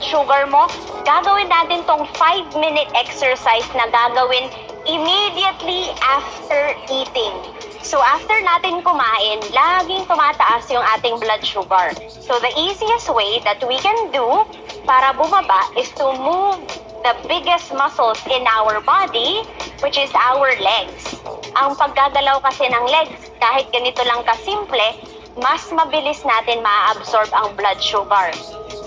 sugar mo, gagawin natin tong 5-minute exercise na gagawin immediately after eating. So after natin kumain, laging tumataas yung ating blood sugar. So the easiest way that we can do para bumaba is to move the biggest muscles in our body, which is our legs. Ang paggagalaw kasi ng legs, kahit ganito lang kasimple, mas mabilis natin ma-absorb ang blood sugar.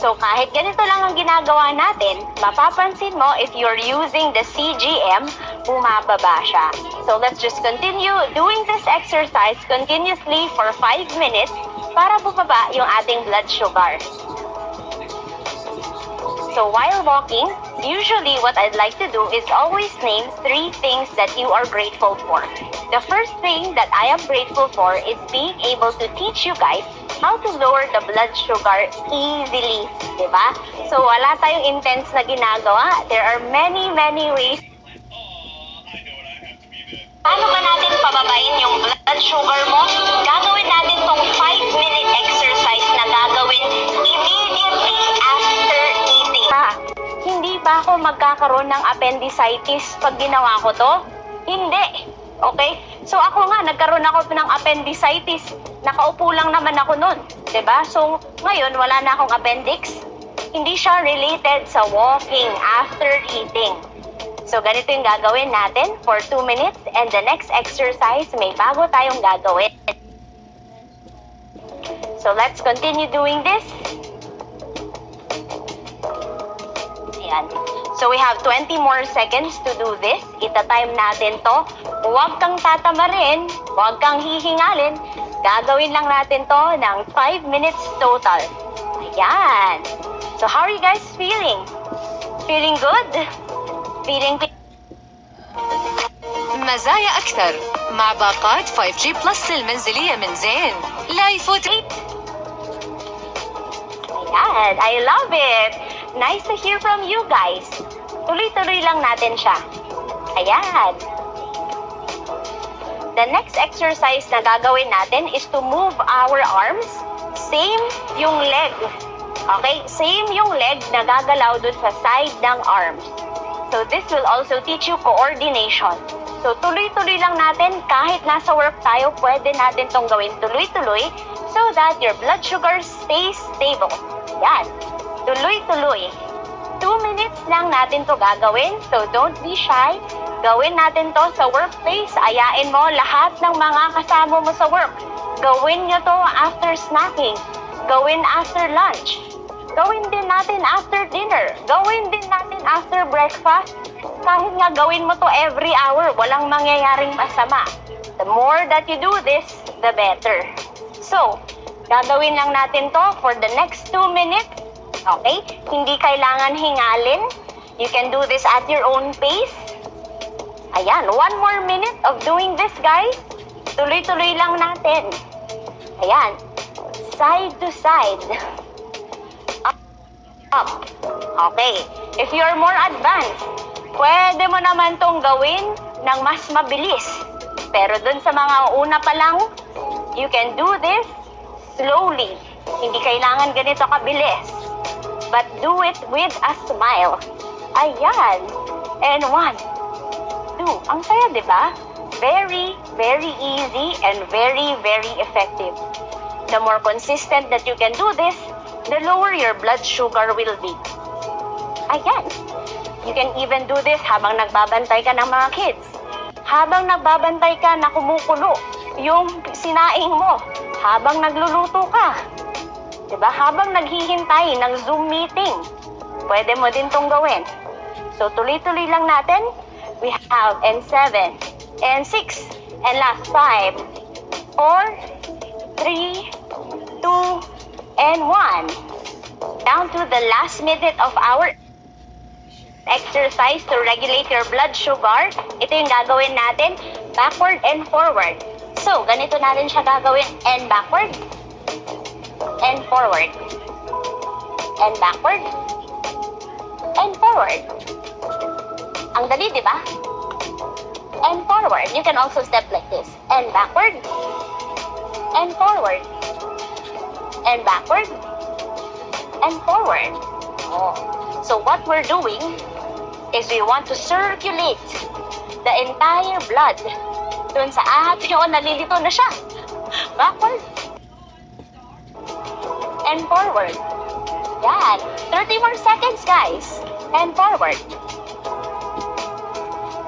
So kahit ganito lang ang ginagawa natin, mapapansin mo if you're using the CGM, bumababa siya. So let's just continue doing this exercise continuously for 5 minutes para bumaba yung ating blood sugar. So while walking, usually what I'd like to do is always name 3 things that you are grateful for. The first thing that I am grateful for is being able to teach you guys how to lower the blood sugar easily, diba? So wala tayong intense na ginagawa. There are many ways. Paano ba natin pababain yung blood sugar mo? Gagawin natin tong 5-minute exercise na gagawin immediately after eating. Hindi ba ako magkakaroon ng appendicitis pag ginawa ko to? Hindi. Okay? So ako nga, nagkaroon ako ng appendicitis. Nakaupo lang naman ako nun. Diba? So ngayon, wala na akong appendix. Hindi siya related sa walking after eating. So ganito yung gagawin natin for 2 minutes, and the next exercise, may bago tayong gagawin. So let's continue doing this. Ayan. So we have 20 more seconds to do this. Ita-time natin to. Huwag kang tatamarin, huwag kang hihingalin. Gagawin lang natin to ng 5 minutes total. Ayan. So how are you guys feeling? Feeling good? Feeling مزايا أكثر مع باقات 5G بلس المنزلية من زين. لا يفوت. Ayan, I love it. Nice to hear from you guys. Tuloy-tuloy lang natin siya. Ayan. The next exercise na gagawin natin is to move our arms. Same yung leg. Okay? Same yung leg na gagalaw dun sa side ng arms. So this will also teach you coordination. So tuloy-tuloy lang natin, kahit nasa work tayo, pwede natin tong gawin tuloy-tuloy so that your blood sugar stays stable. Yan. Tuloy-tuloy. 2 minutes lang natin to gagawin, so don't be shy. Gawin natin to sa workplace. Ayain mo lahat ng mga kasama mo sa work. Gawin nyo to after snacking. Gawin after lunch. Gawin din natin after dinner. Gawin din natin after breakfast. Kahit nga gawin mo to every hour, walang mangyayaring masama. The more that you do this, the better. So, gagawin lang natin to for the next 2 minutes. Okay? Hindi kailangan hingalin. You can do this at your own pace. Ayan, 1 more minute of doing this, guys. Tuloy-tuloy lang natin. Ayan. Side to side. Up. Okay. If you're more advanced, pwede mo naman tong gawin ng mas mabilis. Pero dun sa mga una pa lang, you can do this slowly. Hindi kailangan ganito kabilis. But do it with a smile. Ayan. And 1, 2. Ang saya, di ba? Very easy and very effective. The more consistent that you can do this, the lower your blood sugar will be. Ayan. You can even do this habang nagbabantay ka ng mga kids. Habang nagbabantay ka na kumukulo yung sinaing mo. Habang nagluluto ka. Diba? Habang naghihintay ng Zoom meeting. Pwede mo din tong gawin. So, tuloy-tuloy lang natin. We have and 7 and 6 and last 5, 4, 3, 2, and 1. Down to the last minute of our exercise to regulate your blood sugar. Ito yung gagawin natin, backward and forward. So, ganito natin siya gagawin, and backward, and forward, and backward, and forward. Ang dali, di ba? And forward. You can also step like this, and backward, and forward, and backward, and forward. mo. So what we're doing is we want to circulate the entire blood dun sa ating, nalilito na siya. Backward and forward. Yan. 30 more seconds, guys. And forward.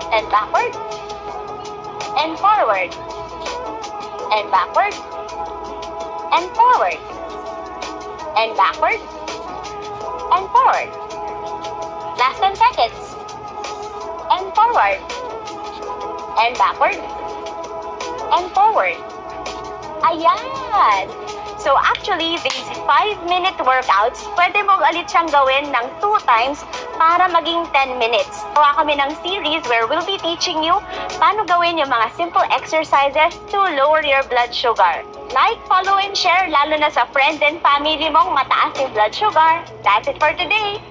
And backward. And forward. And backward. And forward. And backward. And forward. Last 10 seconds. And forward. And backward. And forward. Ayan! So actually, these 5-minute workouts, pwede mong ulit siyang gawin ng 2 times para maging 10 minutes. Gawa kami ng series where we'll be teaching you paano gawin yung mga simple exercises to lower your blood sugar. Like, follow, and share, lalo na sa friends and family mong mataas yung blood sugar. That's it for today.